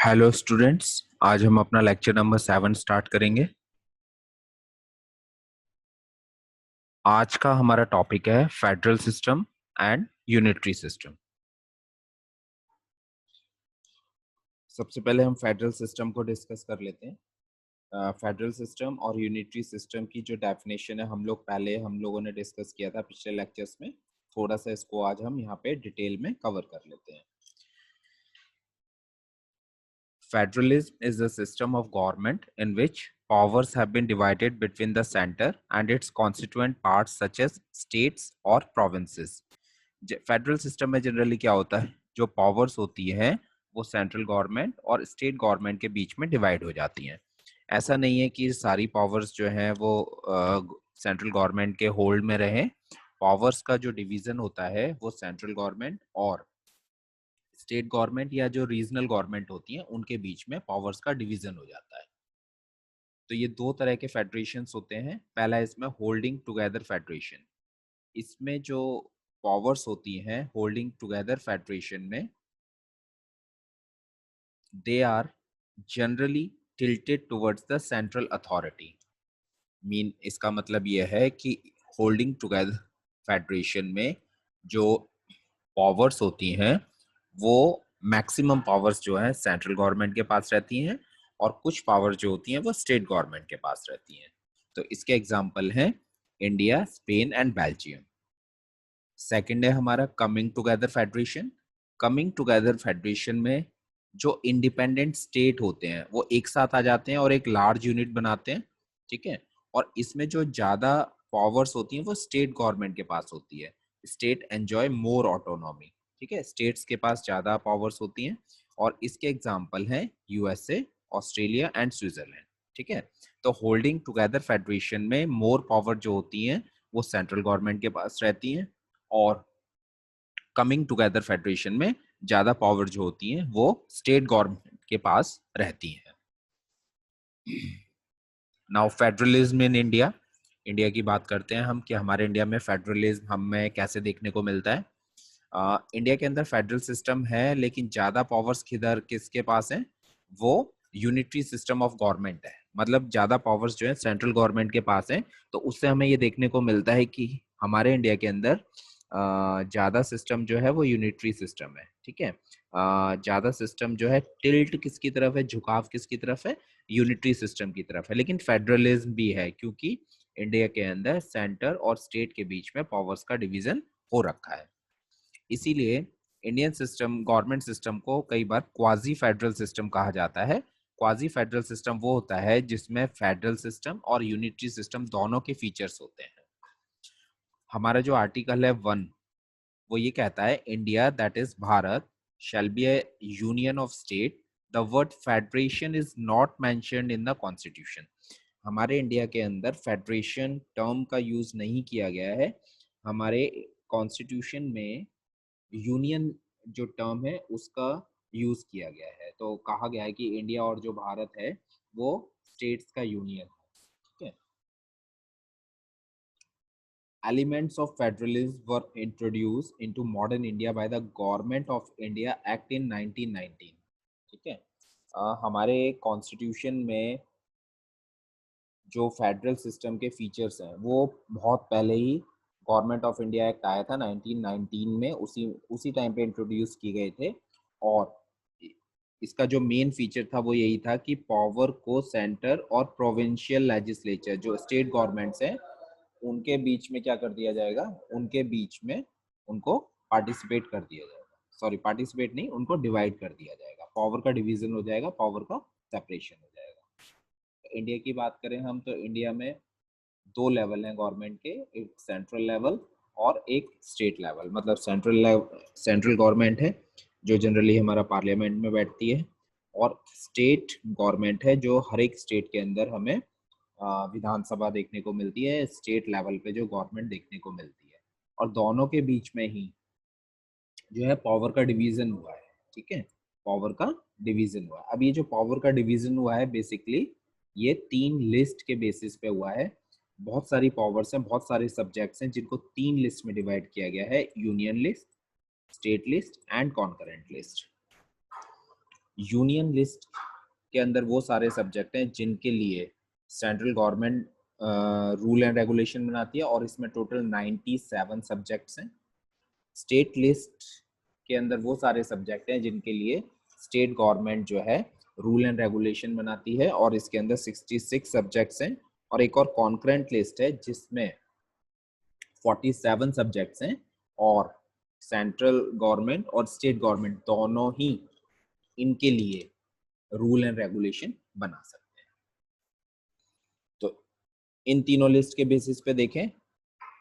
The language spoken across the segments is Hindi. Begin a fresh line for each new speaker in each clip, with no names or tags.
हेलो स्टूडेंट्स, आज हम अपना लेक्चर नंबर 7 स्टार्ट करेंगे। आज का हमारा टॉपिक है federal system and unitary system. सबसे पहले हम फेडरल सिस्टम को डिस्कस कर लेते हैं। फेडरल सिस्टम और यूनिटरी सिस्टम की जो डेफिनेशन है हम लोगों ने डिस्कस किया था पिछले लेक्चर्स में। थोड़ा सा इसको आज हम यहाँ पे डिटेल में कवर कर लेते हैं। Federalism is a system of government in which powers have been divided between the center and its constituent parts such as states or provinces. Federal system में जनरली क्या होता है, जो पावर्स होती है वो सेंट्रल गवर्नमेंट और स्टेट गवर्नमेंट के बीच में डिवाइड हो जाती हैं। ऐसा नहीं है कि सारी पावर्स जो हैं वो सेंट्रल गवर्नमेंट के होल्ड में रहे। पावर्स का जो डिवीजन होता है वो सेंट्रल गवर्नमेंट और स्टेट गवर्नमेंट या जो रीजनल गवर्नमेंट होती हैं उनके बीच में पावर्स का डिवीजन हो जाता है। तो ये दो तरह के फेडरेशन होते हैं। पहला इसमें होल्डिंग टुगेदर फेडरेशन। इसमें जो पावर्स होती हैं होल्डिंग टुगेदर फेडरेशन में, they are generally tilted towards the central authority. इसका मतलब यह है कि होल्डिंग टुगेदर फेडरेशन में जो पावर्स होती हैं वो मैक्सिमम पावर्स जो है सेंट्रल गवर्नमेंट के पास रहती हैं और कुछ पावर जो होती हैं वो स्टेट गवर्नमेंट के पास रहती हैं। तो इसके एग्जांपल हैं India, Spain and Belgium. Second है हमारा coming together federation. Coming together federation में जो इंडिपेंडेंट स्टेट होते हैं वो एक साथ आ जाते हैं और एक लार्ज यूनिट बनाते हैं, ठीक है। और इसमें जो ज्यादा पावर्स होती हैं वो स्टेट गवर्नमेंट के पास होती है। स्टेट एंजॉय मोर ऑटोनॉमी, ठीक है, स्टेट्स के पास ज्यादा पावर्स होती हैं। और इसके एग्जाम्पल हैं यूएसए, ऑस्ट्रेलिया एंड स्विट्जरलैंड, ठीक है। तो होल्डिंग टुगेदर फेडरेशन में मोर पावर जो होती हैं वो सेंट्रल गवर्नमेंट के पास रहती हैं और कमिंग टुगेदर फेडरेशन में ज्यादा पावर जो होती हैं वो स्टेट गवर्नमेंट के पास रहती हैं। Now federalism in India. India की बात करते हैं हम कि हमारे इंडिया में फेडरलिज्म हमें कैसे देखने को मिलता है। इंडिया के अंदर फेडरल सिस्टम है लेकिन ज्यादा पावर्स किधर किसके पास है, वो यूनिटरी सिस्टम ऑफ गवर्नमेंट है। मतलब ज्यादा पावर्स जो है सेंट्रल गवर्नमेंट के पास है। तो उससे हमें ये देखने को मिलता है कि हमारे इंडिया के अंदर ज्यादा सिस्टम जो है वो यूनिटरी सिस्टम है, ठीक है। ज्यादा सिस्टम जो है टिल्ट किसकी तरफ है, झुकाव किसकी तरफ है, यूनिटरी सिस्टम की तरफ है। लेकिन फेडरलिज्म भी है क्योंकि इंडिया के अंदर सेंटर और स्टेट के बीच में पावर्स का डिवीजन हो रखा है। इसीलिए इंडियन सिस्टम, गवर्नमेंट सिस्टम को कई बार क्वाजी फेडरल सिस्टम कहा जाता है। क्वाजी फेडरल सिस्टम वो होता है जिसमें फेडरल सिस्टम और यूनिटरी सिस्टम दोनों के फीचर्स होते हैं। हमारा जो आर्टिकल है 1, वो ये कहता है India that is Bharat shall be A union of state. The word federation is not mentioned in the constitution. हमारे इंडिया के अंदर फेडरेशन टर्म का यूज नहीं किया गया है। हमारे कॉन्स्टिट्यूशन में यूनियन जो टर्म है उसका यूज किया गया है। तो कहा गया है कि इंडिया और जो भारत है वो स्टेट्स का यूनियन है, ठीक है। Elements of federalism were introduced into modern India by the Government of India Act in 1919, ठीक है। हमारे कॉन्स्टिट्यूशन में जो फेडरल सिस्टम के फीचर्स हैं वो बहुत पहले ही गवर्नमेंट ऑफ इंडिया एक्ट आया था 1919 में, उसी टाइम पे इंट्रोड्यूस किए गए थे। और इसका जो मेन फीचर था वो यही था कि पावर को सेंटर और प्रोविंशियल लेजिस्लेचर जो स्टेट गवर्नमेंट्स हैं उनके बीच में क्या कर दिया जाएगा, उनके बीच में उनको पार्टिसिपेट कर दिया जाएगा। सॉरी, पार्टिसिपेट नहीं, उनको डिवाइड कर दिया जाएगा। पावर का डिवीजन हो जाएगा, पावर का सेपरेशन हो जाएगा। तो इंडिया की बात करें हम तो इंडिया में दो लेवल हैं गवर्नमेंट के, एक सेंट्रल लेवल और एक स्टेट लेवल। मतलब सेंट्रल गवर्नमेंट है जो जनरली हमारा पार्लियामेंट में बैठती है और स्टेट गवर्नमेंट है जो हर एक स्टेट के अंदर हमें विधानसभा देखने को मिलती है, स्टेट लेवल पे जो गवर्नमेंट देखने को मिलती है। और दोनों के बीच में ही जो है पावर का डिवीजन हुआ है, ठीक है। पावर का डिवीजन हुआ है। अब ये जो पावर का डिवीजन हुआ है बेसिकली ये 3 लिस्ट के बेसिस पे हुआ है। बहुत सारी पावर्स हैं, बहुत सारे सब्जेक्ट्स हैं जिनको 3 लिस्ट में डिवाइड किया गया है, union list, state list and concurrent list. Union list के अंदर वो सारे सब्जेक्ट हैं जिनके लिए central government rule and regulation बनाती है और इसमें टोटल 97 सब्जेक्ट्स हैं। स्टेट लिस्ट के अंदर वो सारे सब्जेक्ट हैं जिनके लिए स्टेट गवर्नमेंट जो है रूल एंड रेगुलेशन बनाती है और इसके अंदर 66 सब्जेक्ट्स हैं। और एक और कॉन्करेंट लिस्ट है जिसमें 47 सब्जेक्ट्स हैं और सेंट्रल गवर्नमेंट और स्टेट गवर्नमेंट दोनों ही इनके लिए रूल एंड रेगुलेशन बना सकते हैं। तो इन तीनों लिस्ट के बेसिस पे देखें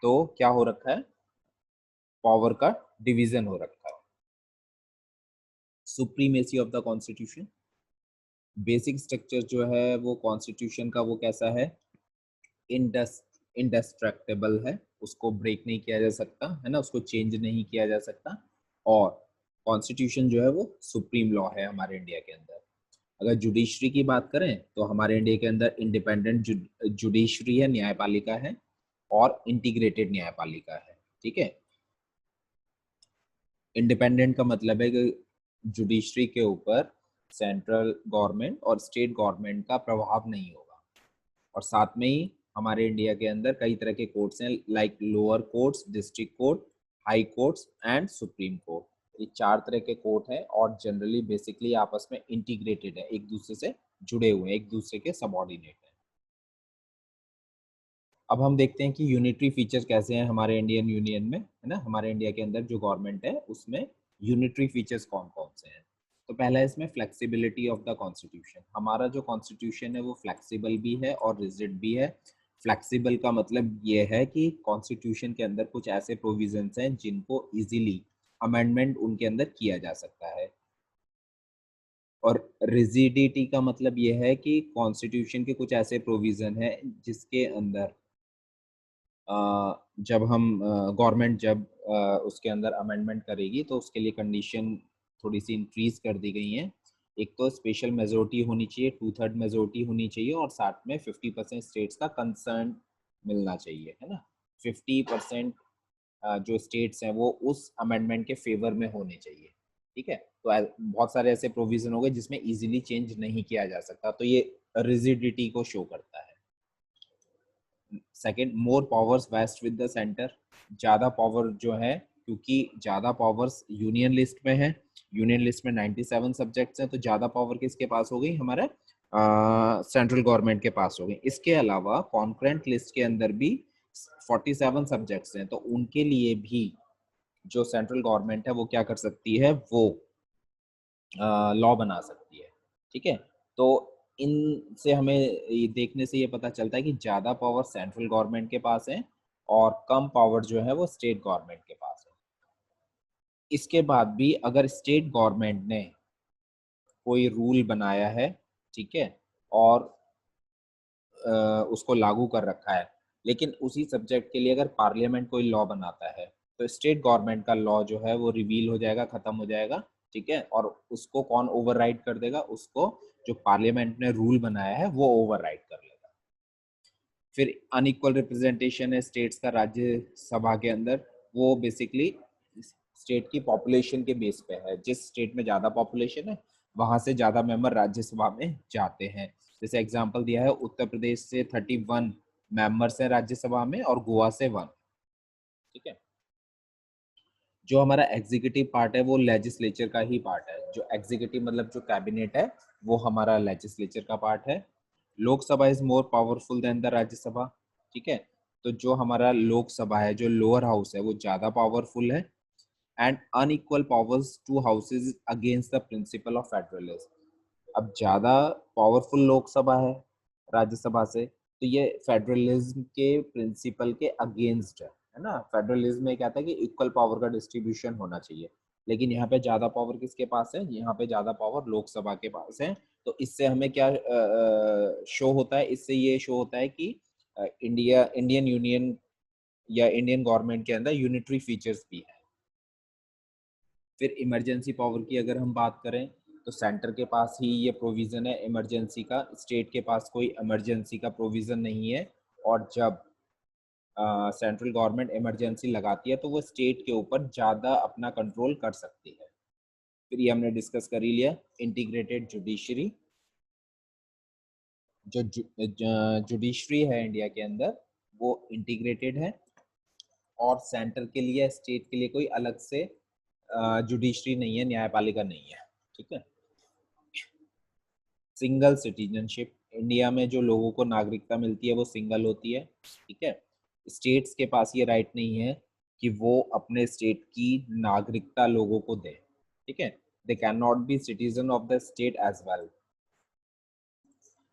तो क्या हो रखा है, पावर का डिवीजन हो रखा है। Supremacy of the constitution, basic structure जो है वो कॉन्स्टिट्यूशन का वो कैसा है, इंडेस्ट्रक्टेबल है, उसको ब्रेक नहीं किया जा सकता है ना, उसको चेंज नहीं किया जा सकता। और कॉन्स्टिट्यूशन जो है वो सुप्रीम लॉ है हमारे इंडिया के अंदर। अगर जुडिशरी की बात करें तो हमारे इंडिया के अंदर इंडिपेंडेंट जुडिशरी है, न्यायपालिका है, और इंटीग्रेटेड न्यायपालिका है। ठीक है, इंडिपेंडेंट का मतलब है कि जुडिशरी के ऊपर सेंट्रल गवर्नमेंट और स्टेट गवर्नमेंट का प्रभाव नहीं होगा। और साथ में ही हमारे इंडिया के अंदर कई तरह के कोर्ट्स हैं, like lower courts, district court, high courts and supreme court. ये 4 तरह के कोर्ट हैं और जनरली बेसिकली आपस में इंटीग्रेटेड है, एक दूसरे से जुड़े हुए हैं, एक दूसरे के सबऑर्डिनेट हैं। अब हम देखते हैं कि यूनिटरी फीचर्स कैसे हैं हमारे इंडियन यूनियन में, है ना। हमारे इंडिया के अंदर जो गवर्नमेंट है उसमें यूनिटरी फीचर्स कौन कौन से हैं। तो पहला है इसमें फ्लेक्सिबिलिटी ऑफ द कॉन्स्टिट्यूशन। हमारा जो कॉन्स्टिट्यूशन है वो फ्लेक्सिबल भी है और रिजिड भी है। फ्लेक्सिबल का मतलब ये है कि कॉन्स्टिट्यूशन के अंदर कुछ ऐसे प्रोविजंस हैं जिनको इजीली अमेंडमेंट उनके अंदर किया जा सकता है। और रिजिडिटी का मतलब ये है कि कॉन्स्टिट्यूशन के कुछ ऐसे प्रोविजन हैं जिसके अंदर जब हम गवर्नमेंट जब उसके अंदर अमेंडमेंट करेगी तो उसके लिए कंडीशन थोड़ी सी इंक्रीज कर दी गई हैं। एक तो स्पेशल मेजोरिटी होनी चाहिए, 2/3 मेजोरिटी होनी चाहिए, और साथ में 50% स्टेट्स का कंसर्न मिलना चाहिए, है ना। 50% जो स्टेट्स हैं वो उस अमेंडमेंट के फेवर में होने चाहिए। ठीक है, तो बहुत सारे ऐसे प्रोविजन हो गए जिसमें इजीली चेंज नहीं किया जा सकता, तो ये रिजिडिटी को शो करता है। Second, more powers vest with the centre. ज़्यादा पावर जो है, क्योंकि ज़्यादा पावर्स यूनियन लिस्ट में है, यूनियन लिस्ट में 97 सब्जेक्ट्स हैं, तो ज़्यादा पावर किसके पास हो गई, हमारे सेंट्रल गवर्नमेंट के पास हो गई। इसके अलावा कॉन्करेंट लिस्ट के अंदर भी 47 सब्जेक्ट्स हैं, तो उनके लिए भी जो सेंट्रल गवर्नमेंट है वो क्या कर सकती है, वो लॉ बना सकती है। ठीक है, तो इनसे हमें ये देखने से ये पता चलता है कि ज़्यादा पावर सेंट्रल गवर्नमेंट के पास है और कम पावर जो है वो स्टेट गवर्नमेंट के पास है। इसके बाद भी अगर स्टेट गवर्नमेंट ने कोई रूल बनाया है, ठीक है, और उसको लागू कर रखा है, लेकिन उसी सब्जेक्ट के लिए अगर पार्लियामेंट कोई लॉ बनाता है तो स्टेट गवर्नमेंट का लॉ जो है वो रिवील हो जाएगा, खत्म हो जाएगा। ठीक है, और उसको कौन ओवरराइड कर देगा, उसको जो पार्लियामेंट ने रूल बनाया है वो ओवरराइड कर लेगा। फिर अनइक्वल रिप्रेजेंटेशन है स्टेट्स का राज्यसभा के अंदर, वो बेसिकली स्टेट की पॉपुलेशन के बेस पे है। जिस स्टेट में ज़्यादा पॉपुलेशन है वहाँ से ज़्यादा मेंबर राज्यसभा में जाते हैं। जैसे एग्जांपल दिया है, उत्तर प्रदेश से 31 मेंबर्स हैं राज्यसभा में और गोवा से 1। ठीक है, जो हमारा एग्जीक्यूटिव पार्ट है वो लेजिस्लेचर का ही पार्ट है। जो एग्जीक्यूटिव मतलब जो कैबिनेट है वो हमारा लेजिस्लेचर का पार्ट है। Lok Sabha is more powerful than the Rajya Sabha. ठीक है, तो जो हमारा लोकसभा है, जो लोअर हाउस है, वो ज़्यादा पावरफुल है। And unequal powers to houses against the principle of federalism. अब ज़्यादा पावरफुल लोकसभा राज्यसभा से, तो ये फेडरलिज्म के प्रिंसिपल के अगेंस्ट है ना। फेडरलिज्म में क्या था कि इक्वल पावर का डिस्ट्रीब्यूशन होना चाहिए, लेकिन यहाँ पे ज़्यादा पावर किसके पास है, यहाँ पे ज़्यादा पावर लोकसभा के पास है। तो इससे हमें क्या शो होता है, इससे ये शो होता है कि इंडियन यूनियन या इंडियन गवर्नमेंट के अंदर यूनिटरी फीचर्स भी है। फिर इमरजेंसी पावर की अगर हम बात करें तो सेंटर के पास ही ये प्रोविज़न है इमरजेंसी का, स्टेट के पास कोई इमरजेंसी का प्रोविज़न नहीं है। और जब सेंट्रल गवर्नमेंट इमरजेंसी लगाती है तो वो स्टेट के ऊपर ज़्यादा अपना कंट्रोल कर सकती है। फिर ये हमने डिस्कस कर ही लिया इंटीग्रेटेड जुडिशरी। जो जुडिशरी है इंडिया के अंदर वो इंटीग्रेटेड है, और सेंटर के लिए स्टेट के लिए कोई अलग से जुडिशरी नहीं है, न्यायपालिका नहीं है। ठीक है। सिंगल सिटीजनशिप, इंडिया में जो लोगों को नागरिकता मिलती है वो सिंगल होती है। ठीक है। स्टेट्स के पास ये राइट नहीं है कि वो अपने स्टेट की नागरिकता लोगों को दे। ठीक है। They can not be citizen of the state as well.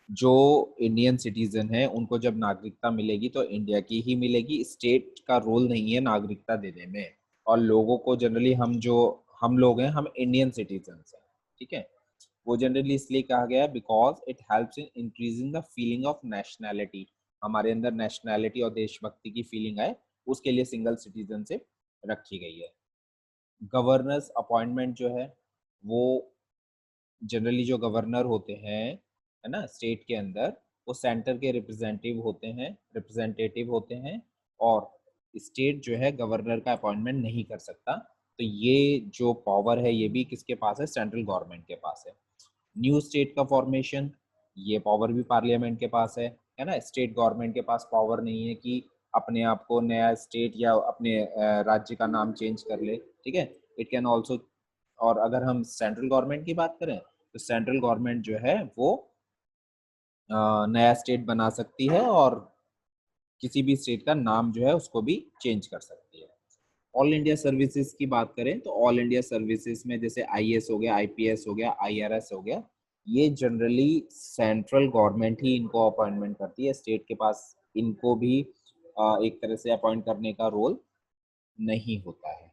जो इंडियन सिटीजन है उनको जब नागरिकता मिलेगी तो इंडिया की ही मिलेगी, स्टेट का रोल नहीं है नागरिकता देने में। और लोगों को जनरली हम लोग हैं, हम इंडियन सिटीजन हैं। ठीक है। वो जनरली इसलिए कहा गया है because it helps in increasing the feeling of nationality. हमारे अंदर नेशनैलिटी और देशभक्ति की फीलिंग आए, उसके लिए सिंगल सिटीजनशिप रखी गई है। गवर्नर्स अपॉइंटमेंट जो है वो जनरली जो गवर्नर होते हैं, है ना, स्टेट के अंदर, वो सेंटर के रिप्रेजेंटेटिव होते हैं, और स्टेट जो है गवर्नर का अपॉइंटमेंट नहीं कर सकता। तो ये जो पावर है ये भी किसके पास है? सेंट्रल गवर्नमेंट के पास है। न्यू स्टेट का फॉर्मेशन, ये पावर भी पार्लियामेंट के पास है ना। स्टेट गवर्नमेंट के पास पावर नहीं है कि अपने आप को नया स्टेट या अपने राज्य का नाम चेंज कर ले। ठीक है। इट कैन ऑल्सो, और अगर हम सेंट्रल गवर्नमेंट की बात करें तो सेंट्रल गवर्नमेंट जो है वो नया स्टेट बना सकती है, और किसी भी स्टेट का नाम जो है उसको भी चेंज कर सकती है। ऑल इंडिया सर्विसेज की बात करें तो ऑल इंडिया सर्विसेज में जैसे आईएएस हो गया, आईपीएस हो गया, आईआरएस हो गया, ये जनरली सेंट्रल गवर्नमेंट ही इनको अपॉइंटमेंट करती है। स्टेट के पास इनको भी एक तरह से अपॉइंट करने का रोल नहीं होता है।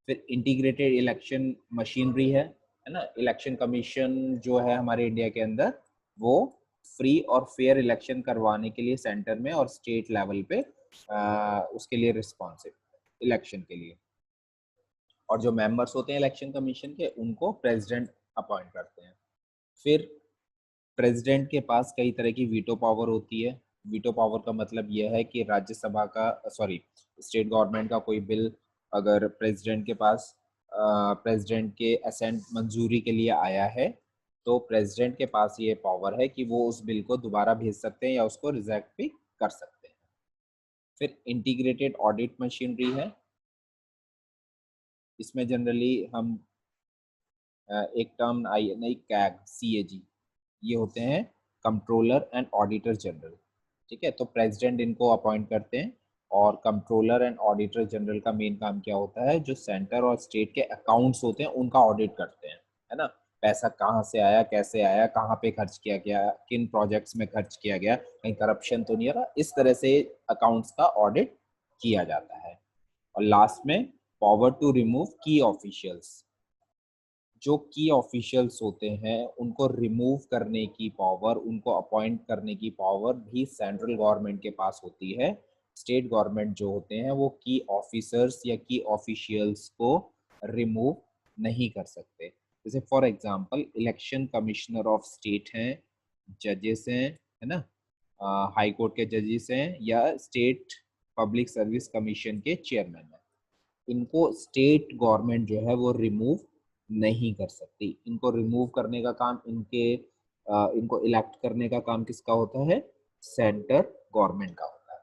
फिर इंटीग्रेटेड इलेक्शन मशीनरी है ना। इलेक्शन कमीशन जो है हमारे इंडिया के अंदर, वो फ्री और फेयर इलेक्शन करवाने के लिए सेंटर में और स्टेट लेवल पे उसके लिए रिस्पॉन्सिव इलेक्शन के लिए। और जो मेंबर्स होते हैं इलेक्शन कमीशन के, उनको प्रेसिडेंट अपॉइंट करते हैं। फिर प्रेसिडेंट के पास कई तरह की वीटो पावर होती है। वीटो पावर का मतलब यह है कि राज्यसभा का, सॉरी, स्टेट गवर्नमेंट का कोई बिल अगर प्रेसिडेंट के पास प्रेसिडेंट के असेंट मंजूरी के लिए आया है, तो प्रेसिडेंट के पास ये पावर है कि वो उस बिल को दोबारा भेज सकते हैं या उसको रिजेक्ट भी कर सकते हैं। फिर इंटीग्रेटेड ऑडिट मशीनरी है। इसमें जनरली हम एक टर्म आई नहीं, कैग, सीएजी, ये होते हैं कंट्रोलर एंड ऑडिटर जनरल। ठीक है। तो प्रेसिडेंट इनको अपॉइंट करते हैं, और कंट्रोलर एंड ऑडिटर जनरल का मेन काम क्या होता है? जो सेंटर और स्टेट के अकाउंट्स होते हैं उनका ऑडिट करते हैं, है ना। पैसा कहाँ से आया, कैसे आया, कहाँ पे खर्च किया गया, किन प्रोजेक्ट्स में खर्च किया गया, कहीं करप्शन तो नहीं आ रहा, इस तरह से अकाउंट्स का ऑडिट किया जाता है। और लास्ट में पावर टू रिमूव की ऑफिशियल्स। जो की ऑफिशियल्स होते हैं उनको रिमूव करने की पावर, उनको अपॉइंट करने की पावर भी सेंट्रल गवर्नमेंट के पास होती है। स्टेट गवर्नमेंट जो होते हैं वो की ऑफिसर्स या की ऑफिशियल्स को रिमूव नहीं कर सकते। जैसे for example election commissioner of state हैं, जजेस हैं, है ना, हाई कोर्ट के जजेस हैं, या स्टेट पब्लिक सर्विस कमीशन के चेयरमैन हैं। इनको स्टेट गवर्नमेंट जो है वो रिमूव नहीं कर सकती। इनको रिमूव करने का काम इनको इलेक्ट करने का काम किसका होता है? सेंटर गवर्नमेंट का होता है।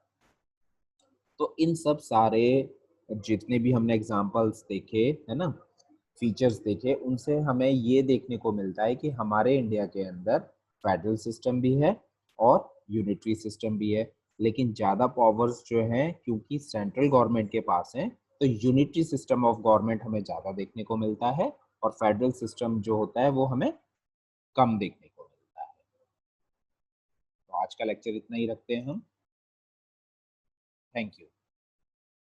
तो इन सब सारे जितने भी हमने एग्जांपल्स देखे, है ना, फीचर्स देखे, उनसे हमें ये देखने को मिलता है कि हमारे इंडिया के अंदर फेडरल सिस्टम भी है और यूनिटरी सिस्टम भी है। लेकिन ज़्यादा पावर्स जो हैं क्योंकि सेंट्रल गवर्नमेंट के पास हैं, तो यूनिटरी सिस्टम ऑफ गवर्नमेंट हमें ज़्यादा देखने को मिलता है, और फेडरल सिस्टम जो होता है वो हमें कम देखने को मिलता है। तो आज का लेक्चर इतना ही रखते हैं हम। Thank you.